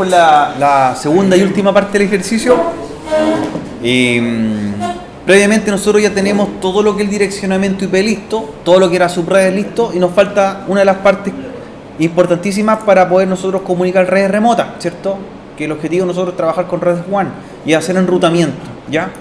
con la segunda y última parte del ejercicio. Previamente nosotros ya tenemos todo lo que es el direccionamiento IP listo, todo lo que era subredes listo, y nos falta una de las partes importantísimas para poder nosotros comunicar redes remotas, ¿cierto? Que el objetivo de nosotros es trabajar con redes WAN y hacer enrutamiento, ¿ya?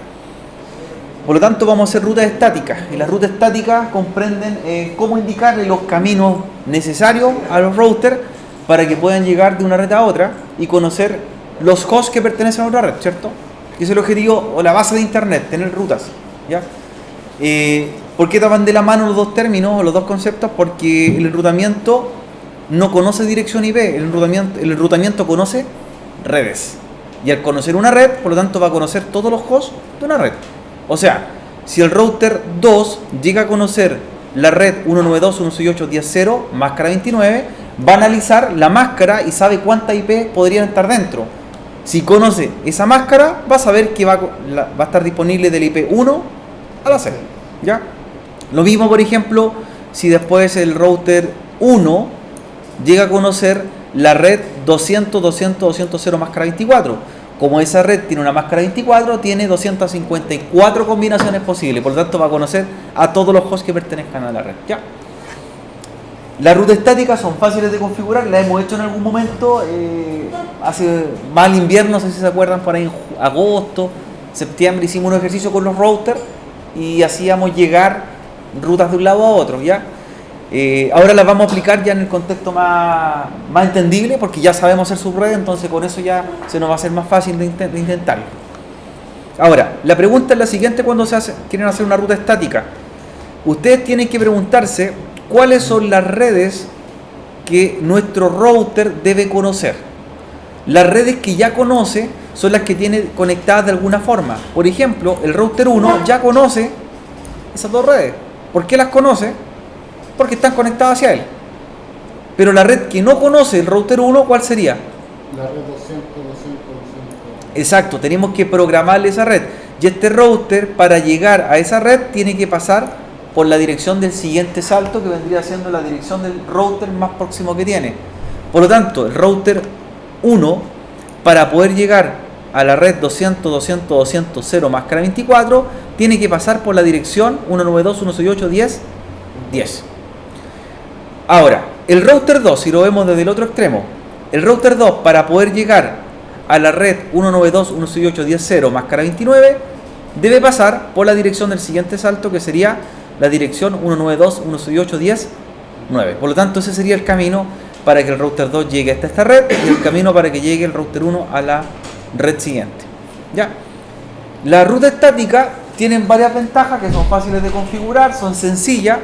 Por lo tanto vamos a hacer rutas estáticas, y las rutas estáticas comprenden cómo indicarle los caminos necesarios a los routers para que puedan llegar de una red a otra y conocer los hosts que pertenecen a otra red, ¿cierto? Ese es el objetivo o la base de Internet, tener rutas, ¿ya? ¿Por qué van de la mano los dos términos o los dos conceptos? Porque el enrutamiento no conoce dirección IP, el enrutamiento conoce redes. Y al conocer una red, por lo tanto va a conocer todos los hosts de una red. O sea, si el router 2 llega a conocer la red 192.168.10.0, máscara 29, va a analizar la máscara y sabe cuántas IP podrían estar dentro. Si conoce esa máscara, va a saber que va a estar disponible del IP 1 a la 0, ¿ya? Lo mismo, por ejemplo, si después el router 1 llega a conocer la red 200.200.200.0 máscara 24. Como esa red tiene una máscara 24, tiene 254 combinaciones posibles. Por lo tanto, va a conocer a todos los hosts que pertenezcan a la red, ¿ya? Las rutas estáticas son fáciles de configurar, las hemos hecho en algún momento, hace más al invierno, no sé si se acuerdan, por ahí en agosto, septiembre, hicimos un ejercicio con los routers y hacíamos llegar rutas de un lado a otro, ¿ya? Ahora las vamos a aplicar ya en el contexto más entendible, porque ya sabemos hacer subredes, entonces con eso ya se nos va a hacer más fácil de intentarlo. Ahora, la pregunta es la siguiente: cuando quieren hacer una ruta estática, ustedes tienen que preguntarse cuáles son las redes que nuestro router debe conocer. Las redes que ya conoce son las que tiene conectadas de alguna forma. Por ejemplo, el router 1 ya conoce esas dos redes. ¿Por qué las conoce? Porque están conectadas hacia él. Pero la red que no conoce el router 1, ¿cuál sería? La red 200. Exacto, tenemos que programarle esa red. Y este router, para llegar a esa red, tiene que pasar por la dirección del siguiente salto, que vendría siendo la dirección del router más próximo que tiene. Por lo tanto, el router 1, para poder llegar a la red 200.200.200.0 máscara 24, tiene que pasar por la dirección 192.168.10.10. Ahora, el router 2, si lo vemos desde el otro extremo, el router 2, para poder llegar a la red 192.168.10.0 máscara 29, debe pasar por la dirección del siguiente salto, que sería la dirección 192.168.10.9. Por lo tanto, ese sería el camino para que el router 2 llegue hasta esta red, y el camino para que llegue el router 1 a la red siguiente, ¿ya? Las rutas estáticas tienen varias ventajas que son fáciles de configurar, son sencillas.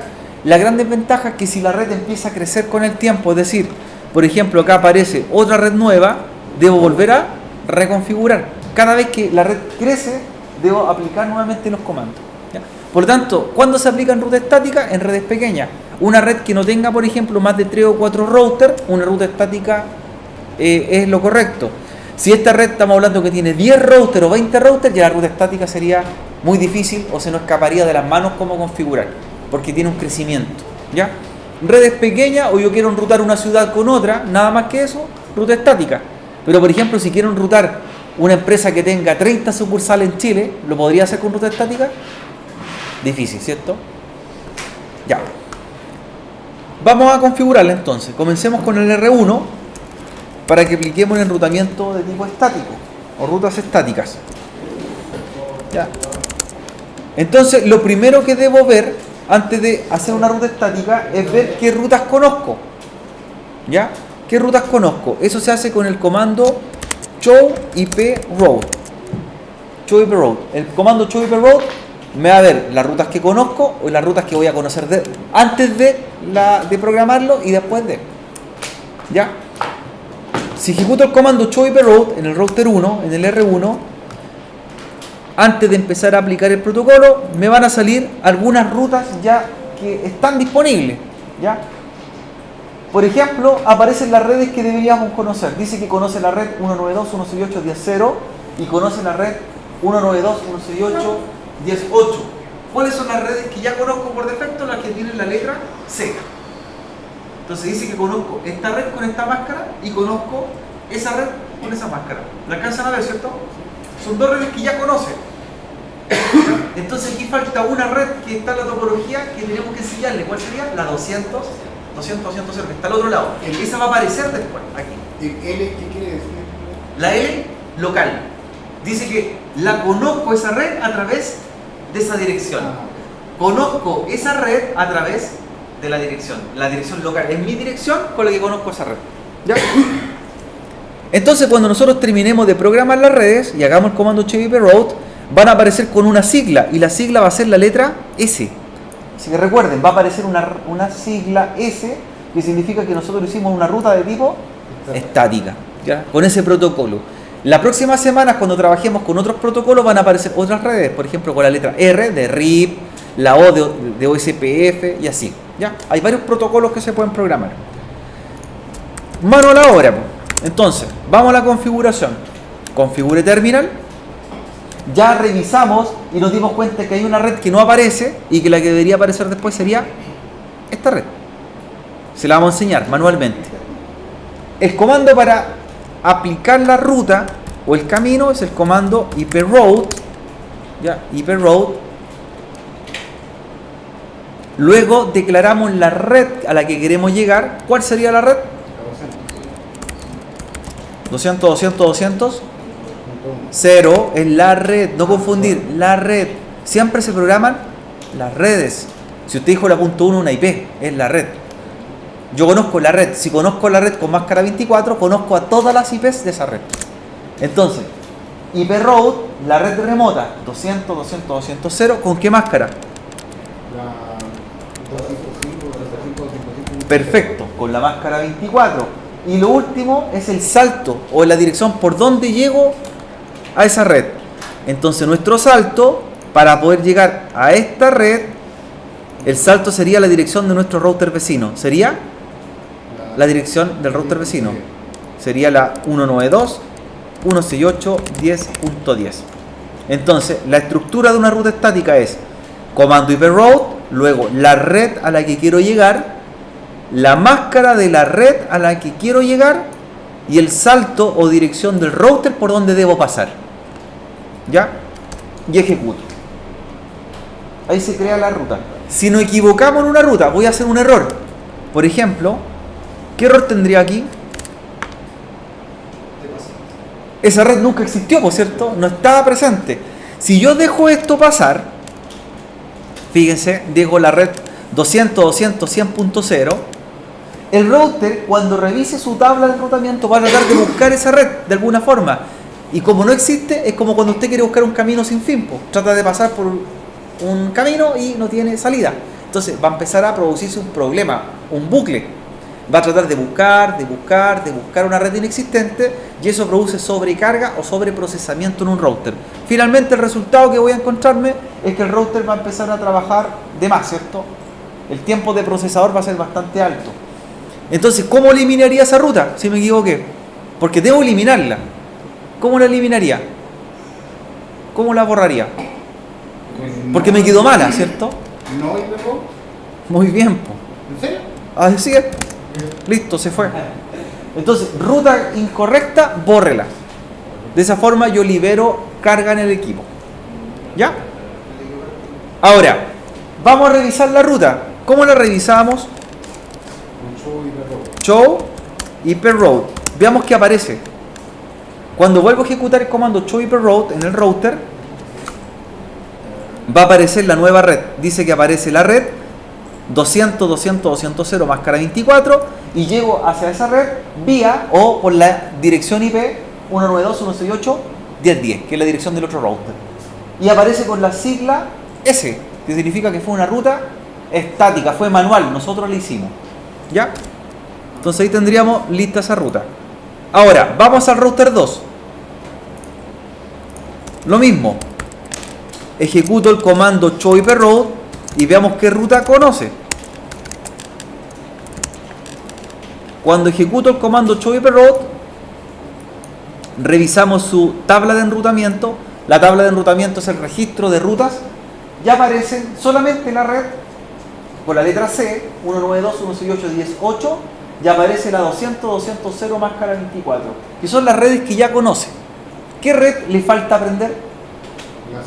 La gran desventaja es que si la red empieza a crecer con el tiempo, es decir, por ejemplo, acá aparece otra red nueva, debo volver a reconfigurar. Cada vez que la red crece, debo aplicar nuevamente los comandos, ¿ya? Por lo tanto, ¿cuándo se aplica en ruta estática? En redes pequeñas. Una red que no tenga, por ejemplo, más de 3 o 4 routers, una ruta estática es lo correcto. Si esta red estamos hablando que tiene 10 routers o 20 routers, ya la ruta estática sería muy difícil o se nos escaparía de las manos cómo configurar, porque tiene un crecimiento, ¿ya? Redes pequeñas, o yo quiero enrutar una ciudad con otra, nada más que eso, ruta estática. Pero por ejemplo, si quiero enrutar una empresa que tenga 30 sucursales en Chile, ¿lo podría hacer con ruta estática? Difícil, ¿cierto? Ya. Vamos a configurarla entonces. Comencemos con el R1 para que apliquemos el enrutamiento de tipo estático o rutas estáticas. Ya. Entonces, lo primero que debo ver antes de hacer una ruta estática es ver qué rutas conozco. ¿Ya? ¿Qué rutas conozco? Eso se hace con el comando show IP route. Show IP route. El comando show IP route me va a ver las rutas que conozco o las rutas que voy a conocer antes de programarlo y después de. ¿Ya? Si ejecuto el comando show IP route en el router 1, en el R1, antes de empezar a aplicar el protocolo, me van a salir algunas rutas ya que están disponibles, ¿ya? Por ejemplo, aparecen las redes que deberíamos conocer. Dice que conoce la red 192.168.10.0 y conoce la red 192.168.10.8. ¿Cuáles son las redes que ya conozco por defecto? Las que tienen la letra C. Entonces dice que conozco esta red con esta máscara y conozco esa red con esa máscara. ¿La alcanzan a ver, cierto? Son dos redes que ya conocen. Entonces aquí falta una red que está en la topología que tenemos que enseñarle. ¿Cuál sería? La 200, 200, 200, que está al otro lado. Esa va a aparecer después, aquí. ¿El L qué quiere decir? La L local. Dice que la conozco esa red a través de esa dirección. Conozco esa red a través de la dirección. La dirección local es mi dirección con la que conozco esa red. ¿Ya? Entonces cuando nosotros terminemos de programar las redes y hagamos el comando chvproute, van a aparecer con una sigla y la sigla va a ser la letra S. Así que recuerden, va a aparecer una sigla S que significa que nosotros hicimos una ruta de tipo estática, ¿ya? Con ese protocolo. La próxima semana, cuando trabajemos con otros protocolos, van a aparecer otras redes, por ejemplo con la letra R de RIP, la O de OSPF y así, ¿ya? Hay varios protocolos que se pueden programar. Manual ahora, pues. Entonces, vamos a la configuración. Configure terminal. Ya revisamos y nos dimos cuenta que hay una red que no aparece y que la que debería aparecer después sería esta red. Se la vamos a enseñar manualmente. El comando para aplicar la ruta o el camino es el comando iproute, ya, iproute. Luego declaramos la red a la que queremos llegar. ¿Cuál sería la red? 200, 200, 200. 0 es la red, no confundir, la red. Siempre se programan las redes. Si usted dijo la punto 1, una IP, es la red. Yo conozco la red. Si conozco la red con máscara 24, conozco a todas las IPs de esa red. Entonces, iproute, la red remota, 200, 200, 200, 0, ¿con qué máscara? La 205, 205, 205. Perfecto, con la máscara 24. Y lo último es el salto o la dirección por donde llego a esa red. Entonces nuestro salto, para poder llegar a esta red, el salto sería la dirección de nuestro router vecino. Sería la dirección del router vecino. Sería la 192.168.10.10. Entonces, la estructura de una ruta estática es comando iproute, luego la red a la que quiero llegar, la máscara de la red a la que quiero llegar y el salto o dirección del router por donde debo pasar. ¿Ya? Y ejecuto. Ahí se crea la ruta. Si nos equivocamos en una ruta, voy a hacer un error. Por ejemplo, ¿qué error tendría aquí? Esa red nunca existió, por cierto, no estaba presente. Si yo dejo esto pasar, fíjense, dejo la red 200, 200, 100.0, el router, cuando revise su tabla de enrutamiento, va a tratar de buscar esa red de alguna forma. Y como no existe, es como cuando usted quiere buscar un camino sin fin, pues. Trata de pasar por un camino y no tiene salida. Entonces va a empezar a producirse un problema, un bucle. Va a tratar de buscar una red inexistente y eso produce sobrecarga o sobreprocesamiento en un router. Finalmente el resultado que voy a encontrarme es que el router va a empezar a trabajar de más, ¿cierto? El tiempo de procesador va a ser bastante alto. Entonces, ¿cómo eliminaría esa ruta si me equivoqué? Porque debo eliminarla. ¿Cómo la eliminaría? ¿Cómo la borraría? Porque me quedó mala, ¿cierto? No iproute. Muy bien, po. ¿En serio? Así es. Listo, se fue. Entonces, ruta incorrecta, bórrela. De esa forma yo libero carga en el equipo. ¿Ya? Ahora, vamos a revisar la ruta. ¿Cómo la revisamos? Show iproute. Veamos qué aparece. Cuando vuelvo a ejecutar el comando show iproute en el router, va a aparecer la nueva red. Dice que aparece la red 200, 200, 200, 0, máscara 24 y llego hacia esa red vía o por la dirección IP 192.168.10.10, que es la dirección del otro router. Y aparece con la sigla S, que significa que fue una ruta estática, fue manual, nosotros la hicimos. ¿Ya? Entonces ahí tendríamos lista esa ruta. Ahora, vamos al router 2. Lo mismo. Ejecuto el comando show iproute y veamos qué ruta conoce. Cuando ejecuto el comando show iproute, revisamos su tabla de enrutamiento. La tabla de enrutamiento es el registro de rutas. Ya aparecen solamente la red con la letra C, 192.168.10.8, y aparece la 200.200.0 máscara 24, que son las redes que ya conoce. ¿Qué red le falta aprender? La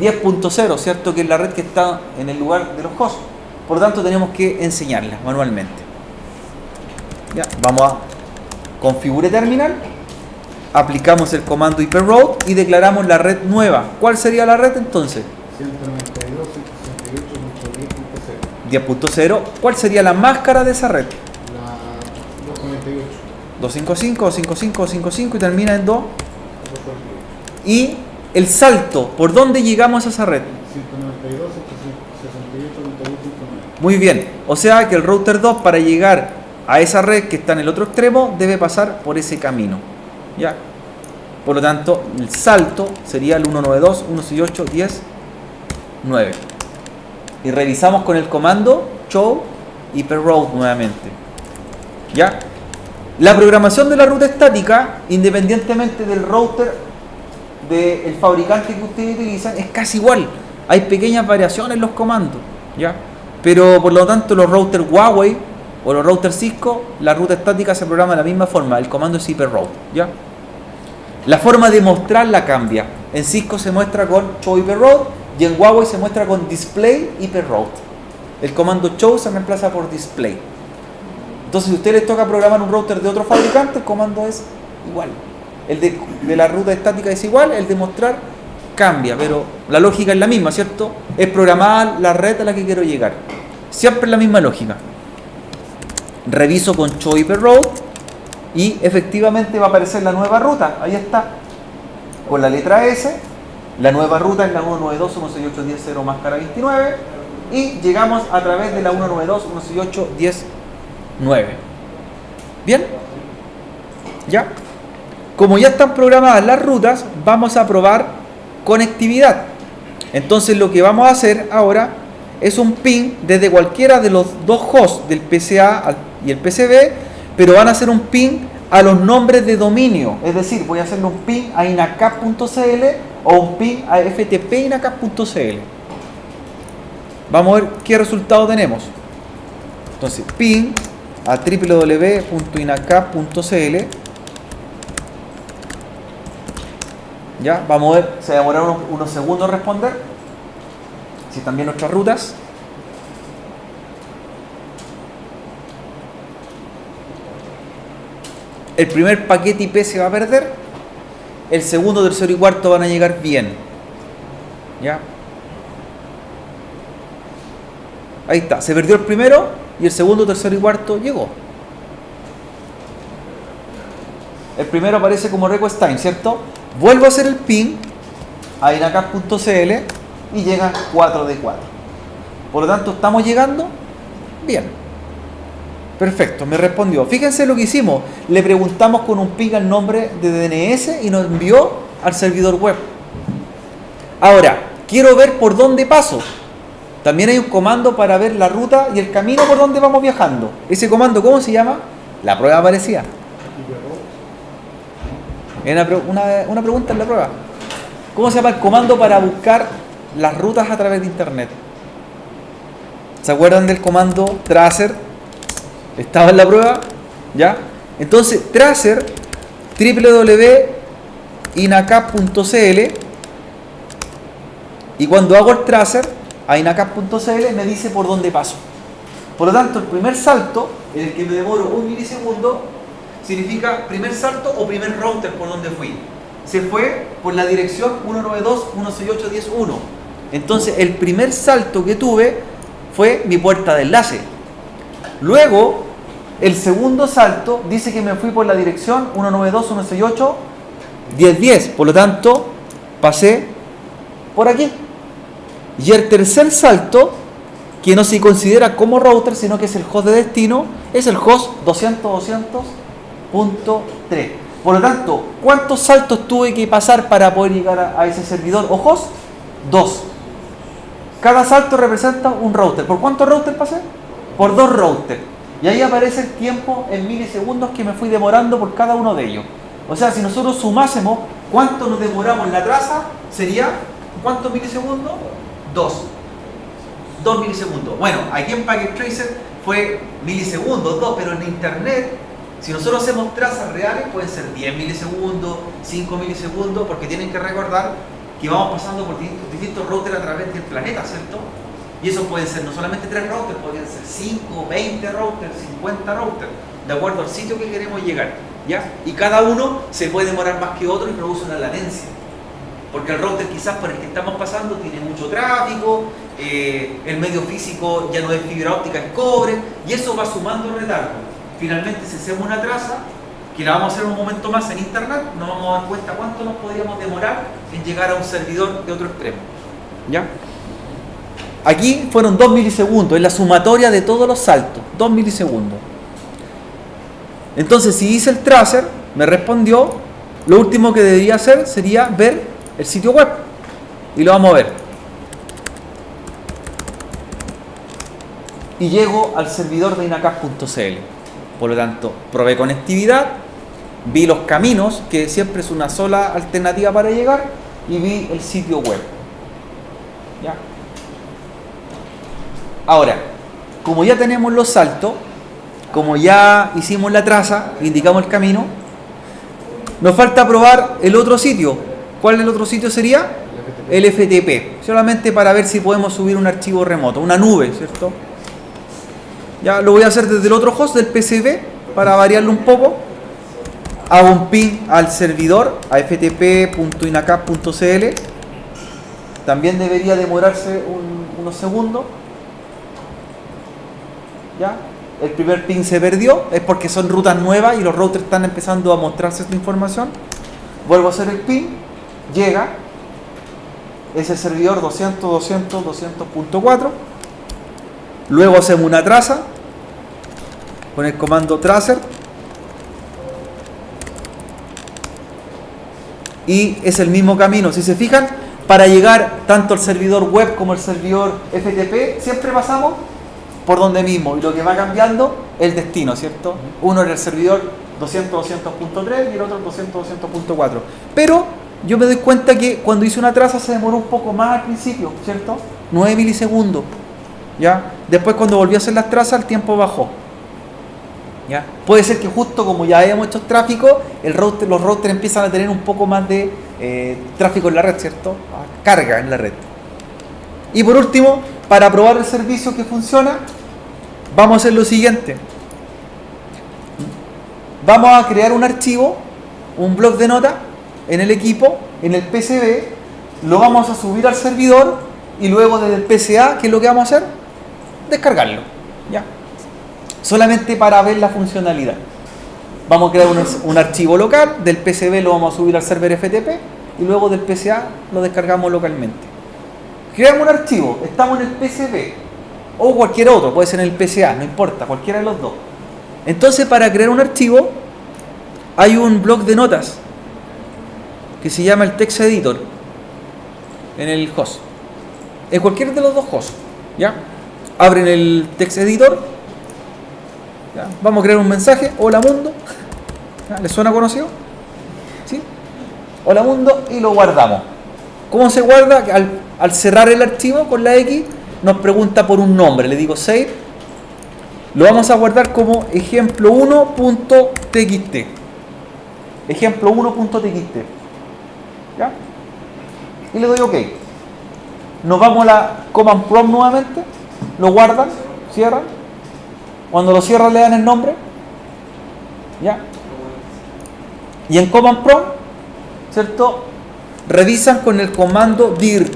192.168.10.0. 10.0, ¿cierto? Que es la red que está en el lugar de los hosts. Por lo tanto, tenemos que enseñarla manualmente. Ya, vamos a configure terminal, aplicamos el comando hyperroute y declaramos la red nueva. ¿Cuál sería la red entonces? 192.168.10.0. 10.0. ¿Cuál sería la máscara de esa red? La 248. 255, 255, 255 y termina en 2. Y el salto, ¿por dónde llegamos a esa red? 192.168.10.9. Muy bien, o sea que el router 2 para llegar a esa red que está en el otro extremo debe pasar por ese camino. ¿Ya? Por lo tanto, el salto sería el 192.168.10.9. Y revisamos con el comando show hyperroute nuevamente. ¿Ya? La programación de la ruta estática, independientemente del router del fabricante que ustedes utilizan, es casi igual. Hay pequeñas variaciones en los comandos, ¿ya? Pero por lo tanto los routers Huawei o los routers Cisco, la ruta estática se programa de la misma forma. El comando es hyperroute, ¿ya? La forma de mostrarla cambia. En Cisco se muestra con show hyperroute y en Huawei se muestra con display hyperroute. El comando show se reemplaza por display. Entonces, si a usted les toca programar un router de otro fabricante, el comando es igual. El de la ruta estática es igual, el de mostrar cambia, pero la lógica es la misma, ¿cierto? Es programar la red a la que quiero llegar. Siempre la misma lógica. Reviso con show hyperroute y efectivamente va a aparecer la nueva ruta. Ahí está, con la letra S. La nueva ruta es la 192.168.10.0 máscara 29 y llegamos a través de la 192.168.10.9. ¿Bien? ¿Ya? Como ya están programadas las rutas, vamos a probar conectividad. Entonces lo que vamos a hacer ahora es un ping desde cualquiera de los dos hosts del PCA y el PCB, pero van a hacer un ping a los nombres de dominio. Es decir, voy a hacerle un ping a inacap.cl o un ping a ftpinacap.cl. Vamos a ver qué resultado tenemos. Entonces, ping a www.inacap.cl. Ya, vamos a ver, se va a demorar unos segundos en responder. Si están bien nuestras rutas. El primer paquete IP se va a perder. El segundo, tercero y cuarto van a llegar bien. ¿Ya? Ahí está, se perdió el primero y el segundo, tercero y cuarto llegó. El primero aparece como request time, ¿cierto? Vuelvo a hacer el ping a inacap.cl y llega 4 de 4. Por lo tanto, ¿estamos llegando? Bien. Perfecto, me respondió. Fíjense lo que hicimos. Le preguntamos con un ping al nombre de DNS y nos envió al servidor web. Ahora, quiero ver por dónde paso. También hay un comando para ver la ruta y el camino por donde vamos viajando. Ese comando, ¿cómo se llama? La prueba aparecía. Una pregunta en la prueba. ¿Cómo se llama el comando para buscar las rutas a través de internet? ¿Se acuerdan del comando tracer? Estaba en la prueba, ¿ya? Entonces, tracer www.inacap.cl y cuando hago el tracer a inacap.cl me dice por dónde paso. Por lo tanto, el primer salto, en el que me demoro 1 milisegundo, significa primer salto o primer router por donde fui. Se fue por la dirección 192.168.10.1. Entonces, el primer salto que tuve fue mi puerta de enlace. Luego, el segundo salto dice que me fui por la dirección 192.168.10.10. Por lo tanto, pasé por aquí. Y el tercer salto, que no se considera como router, sino que es el host de destino, es el host 200.200.3. Por lo tanto, ¿cuántos saltos tuve que pasar para poder llegar a ese servidor o host? 2. Cada salto representa un router. ¿Por cuántos routers pasé? Por 2 routers. Y ahí aparece el tiempo en milisegundos que me fui demorando por cada uno de ellos. O sea, si nosotros sumásemos cuánto nos demoramos en la traza, sería ¿cuántos milisegundos? 2 milisegundos. Bueno, aquí en Packet Tracer fue milisegundos, 2, pero en internet, si nosotros hacemos trazas reales, pueden ser 10 milisegundos, 5 milisegundos, porque tienen que recordar que vamos pasando por distintos routers a través del planeta, ¿cierto? Y eso pueden ser no solamente 3 routers, podrían ser 5, 20 routers, 50 routers, de acuerdo al sitio que queremos llegar, ¿ya? Y cada uno se puede demorar más que otro y produce una latencia. Porque el router quizás por el que estamos pasando tiene mucho tráfico, el medio físico ya no es fibra óptica, es cobre, y eso va sumando retardo. Finalmente, si hacemos una traza, que la vamos a hacer un momento más en internet, nos vamos a dar cuenta cuánto nos podríamos demorar en llegar a un servidor de otro extremo. ¿Ya? Aquí fueron 2 milisegundos, es la sumatoria de todos los saltos, 2 milisegundos. Entonces, si hice el tracer, me respondió, lo último que debería hacer sería ver el sitio web. Y lo vamos a ver. Y llego al servidor de inacas.cl. Por lo tanto, probé conectividad, vi los caminos, que siempre es una sola alternativa para llegar, y vi el sitio web. ¿Ya? Ahora, como ya tenemos los saltos, como ya hicimos la traza, indicamos el camino, nos falta probar el otro sitio. ¿Cuál el otro sitio sería? El FTP. Solamente para ver si podemos subir un archivo remoto, una nube, ¿cierto? Ya lo voy a hacer desde el otro host del PCB para variarlo un poco. Hago un ping al servidor, a ftp.inacap.cl. También debería demorarse unos segundos. ¿Ya? El primer ping se perdió, es porque son rutas nuevas y los routers están empezando a mostrarse esta información. Vuelvo a hacer el ping, llega, es el servidor 200.200.200.4. Luego hacemos una traza con el comando tracer y es el mismo camino. Si se fijan, para llegar tanto al servidor web como al servidor FTP siempre pasamos por donde mismo, y lo que va cambiando es el destino, ¿cierto? Uno era el servidor 200.200.3 y el otro 200.200.4. Pero yo me doy cuenta que cuando hice una traza se demoró un poco más al principio, ¿cierto? 9 milisegundos. ¿Ya? Después cuando volví a hacer las trazas el tiempo bajó. ¿Ya? Puede ser que justo como ya habíamos hecho tráfico, los routers empiezan a tener un poco más de tráfico en la red, ¿cierto? Carga en la red. Y por último, para probar el servicio que funciona, vamos a hacer lo siguiente. Vamos a crear un archivo, un bloc de notas en el equipo, en el PCB, lo vamos a subir al servidor y luego desde el PCA, ¿qué es lo que vamos a hacer? Descargarlo. ¿Ya? Solamente para ver la funcionalidad. Vamos a crear un archivo local, del PCB lo vamos a subir al server FTP y luego del PCA lo descargamos localmente. Creamos un archivo, estamos en el PCB o cualquier otro, puede ser en el PCA, no importa, cualquiera de los dos. Entonces, para crear un archivo hay un bloc de notas que se llama el text editor en el host, en cualquiera de los dos hosts. ¿Ya? Abren el text editor. ¿Ya? Vamos a crear un mensaje, hola mundo. ¿Ya? ¿Les suena conocido? ¿Sí? Hola mundo, y lo guardamos. ¿Cómo se guarda? Al cerrar el archivo con la X nos pregunta por un nombre, le digo save. Lo vamos a guardar como ejemplo1.txt. Ejemplo1.txt. ¿Ya? Y le doy OK. Nos vamos a la command prompt nuevamente. Lo guardan, cierran. Cuando lo cierran le dan el nombre. ¿Ya? Y en command prompt, ¿cierto? Revisan con el comando dirt.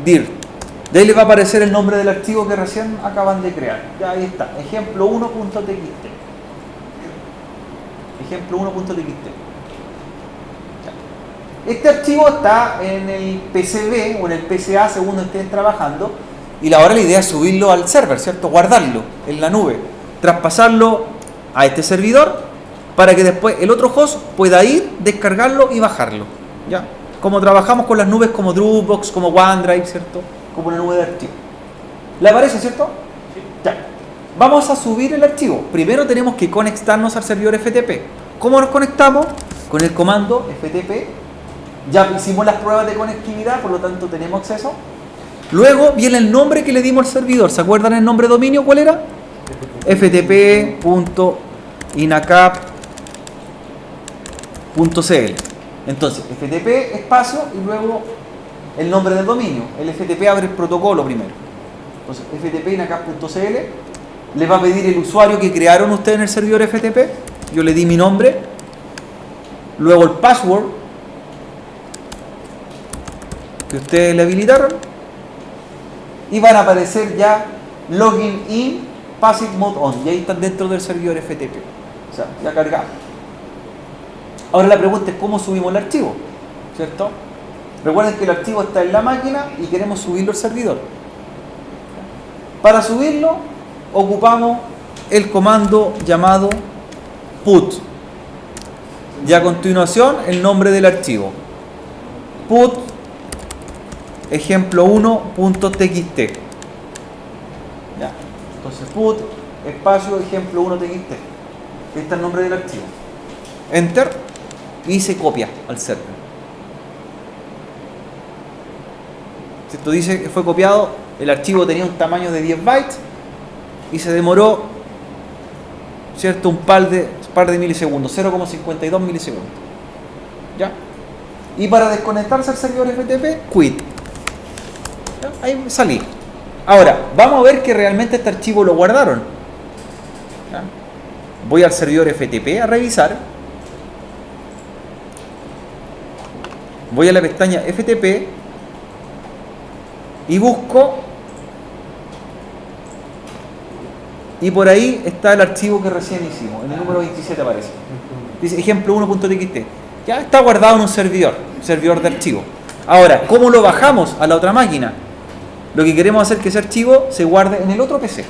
De ahí les va a aparecer el nombre del archivo que recién acaban de crear. Ya ahí está, ejemplo1.txt. Ejemplo1.txt. Este archivo está en el PCB o en el PCA según estén trabajando, y ahora la idea es subirlo al server, ¿cierto? Guardarlo en la nube, traspasarlo a este servidor para que después el otro host pueda ir, descargarlo y bajarlo. ¿Ya? Como trabajamos con las nubes como Dropbox, como OneDrive, ¿cierto? Como una nube de archivo. ¿Le parece, cierto? Sí. Ya. Vamos a subir el archivo. Primero tenemos que conectarnos al servidor FTP. ¿Cómo nos conectamos? Con el comando FTP. Ya hicimos las pruebas de conectividad, por lo tanto tenemos acceso. Luego viene el nombre que le dimos al servidor. ¿Se acuerdan el nombre de dominio? ¿Cuál era? ftp.inacap.cl. Entonces, FTP, espacio y luego el nombre del dominio. El FTP abre el protocolo primero. Entonces, ftp.inacap.cl le va a pedir el usuario que crearon ustedes en el servidor FTP. Yo le di mi nombre, luego el password que ustedes le habilitaron y van a aparecer ya login in, passive mode on, y ahí están dentro del servidor FTP, o sea, ya cargado. Ahora la pregunta es cómo subimos el archivo, ¿cierto? Recuerden que el archivo está en la máquina y queremos subirlo al servidor. Para subirlo ocupamos el comando llamado put y a continuación el nombre del archivo, put ejemplo1.txt. Ya. Entonces put espacio ejemplo1.txt. Este es el nombre del archivo. Enter y se copia al server. Si esto dice que fue copiado, el archivo tenía un tamaño de 10 bytes y se demoró, ¿cierto?, un par de milisegundos, 0,52 milisegundos. ¿Ya? Y para desconectarse al servidor FTP, quit. ¿Ya? Ahí salí. Ahora, vamos a ver que realmente este archivo lo guardaron. ¿Ya? Voy al servidor FTP a revisar. Voy a la pestaña FTP y busco, y por ahí está el archivo que recién hicimos, en el número 27 aparece. Dice ejemplo1.txt. Ya está guardado en un servidor de archivo. Ahora, ¿cómo lo bajamos a la otra máquina? Lo que queremos hacer es que ese archivo se guarde en el otro PC.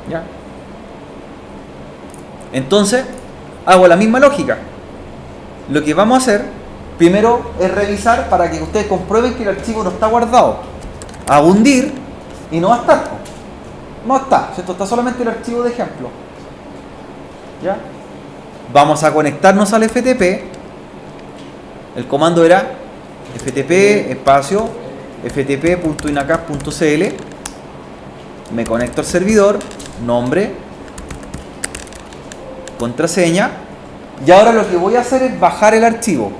¿Ya? Entonces, hago la misma lógica. Lo que vamos a hacer primero es revisar para que ustedes comprueben que el archivo no está guardado. Hago hundir y no va a estar. No está, ¿cierto? Está solamente el archivo de ejemplo. ¿Ya? Vamos a conectarnos al FTP. El comando era ftp espacio ftp.inacap.cl. Me conecto al servidor, nombre, contraseña. Y ahora lo que voy a hacer es bajar el archivo.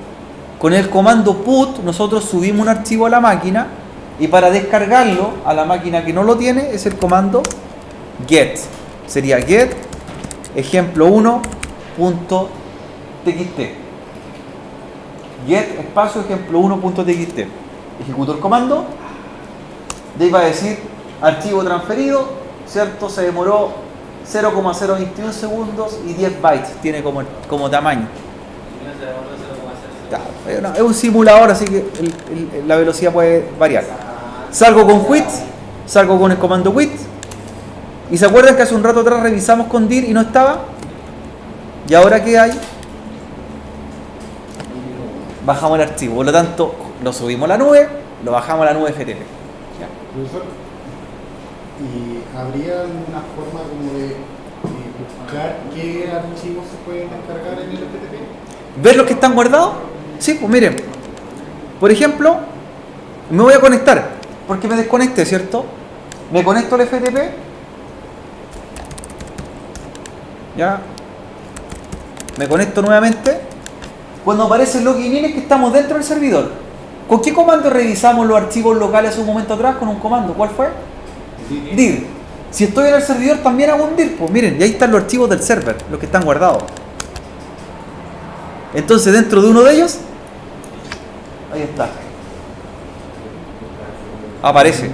Con el comando put nosotros subimos un archivo a la máquina y para descargarlo a la máquina que no lo tiene es el comando get. Sería get ejemplo1.txt. Get espacio ejemplo1.txt. Ejecuto el comando. De ahí va a decir archivo transferido, ¿cierto? Se demoró 0,021 segundos y 10 bytes tiene como tamaño. Es un simulador, así que la velocidad puede variar. Salgo con quit, salgo con el comando quit. ¿Y se acuerdan que hace un rato atrás revisamos con dir y no estaba? ¿Y ahora qué hay? Bajamos el archivo, por lo tanto lo subimos a la nube, lo bajamos a la nube FTP. Profesor, ¿y habría alguna forma como de buscar qué archivos se pueden descargar en el FTP? ¿Ver los que están guardados? Sí, pues miren. Por ejemplo, me voy a conectar, porque me desconecté, ¿cierto? Me conecto al FTP. Ya. Me conecto nuevamente. Cuando aparece el login in es que estamos dentro del servidor. ¿Con qué comando revisamos los archivos locales hace un momento atrás? Con un comando. ¿Cuál fue? Dir. Si estoy en el servidor también hago un dir. Pues miren, y ahí están los archivos del server, los que están guardados. Entonces dentro de uno de ellos, ahí está. Aparece.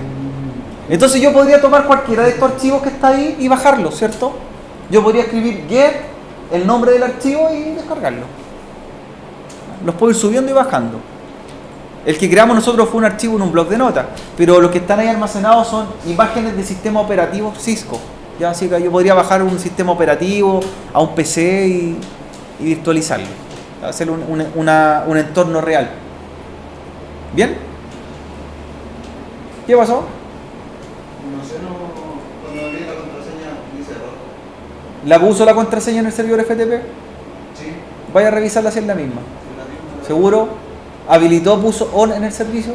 Entonces yo podría tomar cualquiera de estos archivos que está ahí y bajarlos, ¿cierto? Yo podría escribir get, el nombre del archivo y descargarlo. Los puedo ir subiendo y bajando. El que creamos nosotros fue un archivo en un bloc de notas, pero los que están ahí almacenados son imágenes de sistema operativo Cisco. Ya, así que yo podría bajar un sistema operativo a un PC y virtualizarlo, hacer un entorno real. ¿Bien? ¿Qué pasó? No sé, cuando abrí la contraseña dice error. ¿La puso la contraseña en el servidor FTP? Sí, Vaya a revisarla si es la misma. es la misma. ¿Seguro? ¿Habilitó, puso on en el servicio?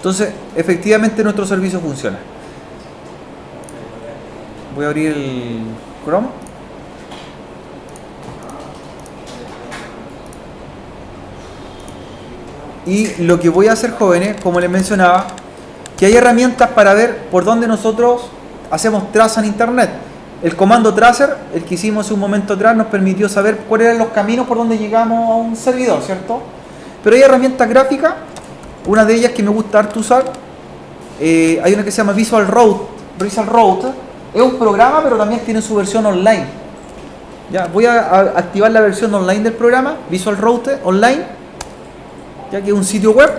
Entonces, efectivamente nuestro servicio funciona. Voy a abrir el Chrome. Y lo que voy a hacer, jóvenes, como les mencionaba, que hay herramientas para ver por dónde nosotros hacemos traza en internet. El comando tracer, el que hicimos hace un momento atrás, nos permitió saber cuáles eran los caminos por donde llegamos a un servidor, ¿cierto? Pero hay herramientas gráficas, una de ellas que me gusta harto usar, hay una que se llama Visual Route. Es un programa, pero también tiene su versión online. Ya, voy a activar la versión online del programa, Visual Route Online, ya que es un sitio web,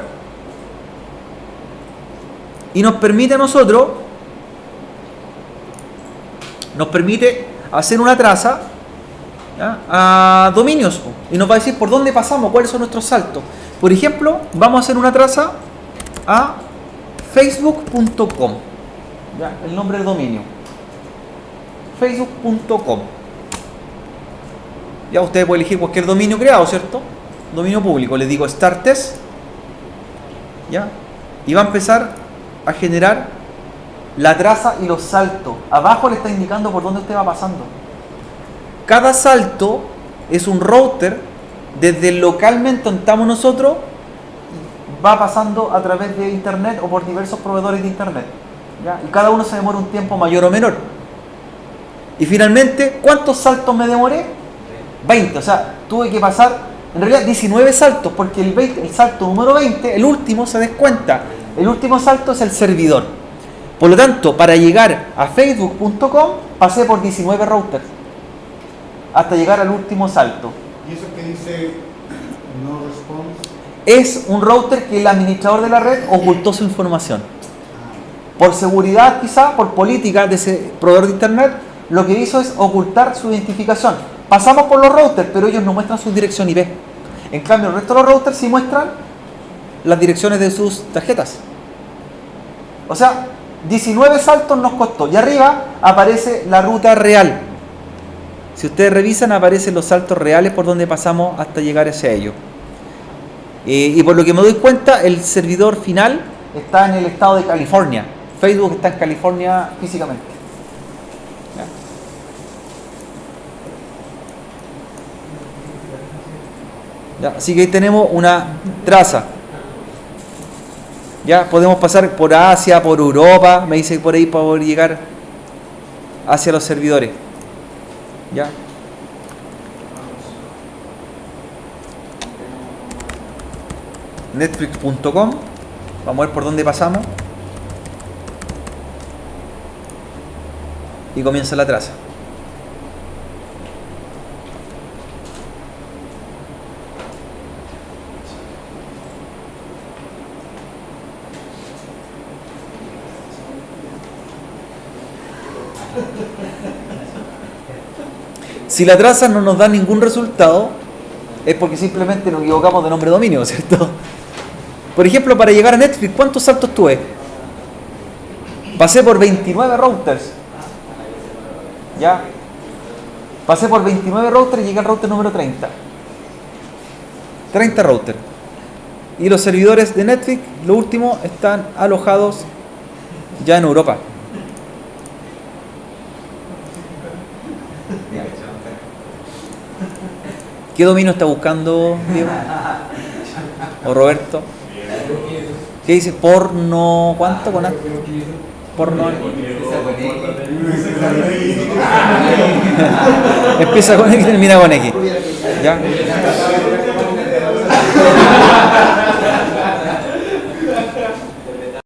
y nos permite a nosotros, hacer una traza, ¿ya?, a dominios, y nos va a decir por dónde pasamos, cuáles son nuestros saltos. Por ejemplo, vamos a hacer una traza a facebook.com, ¿ya?, el nombre del dominio, facebook.com. Ya ustedes pueden elegir cualquier dominio creado, ¿cierto? Dominio público. Les digo Start Test, ¿ya? Y va a empezar a generar la traza y los saltos. Abajo le está indicando por dónde usted va pasando. Cada salto es un router desde localmente donde estamos nosotros, va pasando a través de internet o por diversos proveedores de internet, ¿ya? Y cada uno se demora un tiempo mayor o menor. Y finalmente, ¿cuántos saltos me demoré? 20. O sea, tuve que pasar, en realidad 19 saltos, porque el salto número 20, el último, se descuenta. El último salto es el servidor. Por lo tanto, para llegar a facebook.com pasé por 19 routers hasta llegar al último salto. ¿Y eso que dice no response? Es un router que el administrador de la red ocultó su información. Por seguridad, quizá, por política de ese proveedor de internet, lo que hizo es ocultar su identificación. Pasamos por los routers, pero ellos no muestran su dirección IP. En cambio, el resto de los routers sí muestran las direcciones de sus tarjetas. O sea, 19 saltos nos costó. Y arriba aparece la ruta real. Si ustedes revisan, aparecen los saltos reales por donde pasamos hasta llegar hacia ellos. Y por lo que me doy cuenta, el servidor final está en el estado de California. Facebook está en California físicamente. ¿Ya? Así que ahí tenemos una traza. Ya podemos pasar por Asia, por Europa, me dice por ahí, para poder llegar hacia los servidores. ¿Ya? Netflix.com, vamos a ver por dónde pasamos. Y comienza la traza. Si la traza no nos da ningún resultado, es porque simplemente nos equivocamos de nombre de dominio, ¿cierto? Por ejemplo, para llegar a Netflix, ¿cuántos saltos tuve? Pasé por 29 routers. ¿Ya? Pasé por 29 routers y llegué al router número 30. 30 routers. Y los servidores de Netflix, lo último, están alojados ya en Europa. ¿Qué dominio está buscando, Diego? ¿O Roberto? ¿Qué dice? Porno... ¿Cuánto? ¿Con A? Porno... Empieza con X y termina con X. ¿Ya?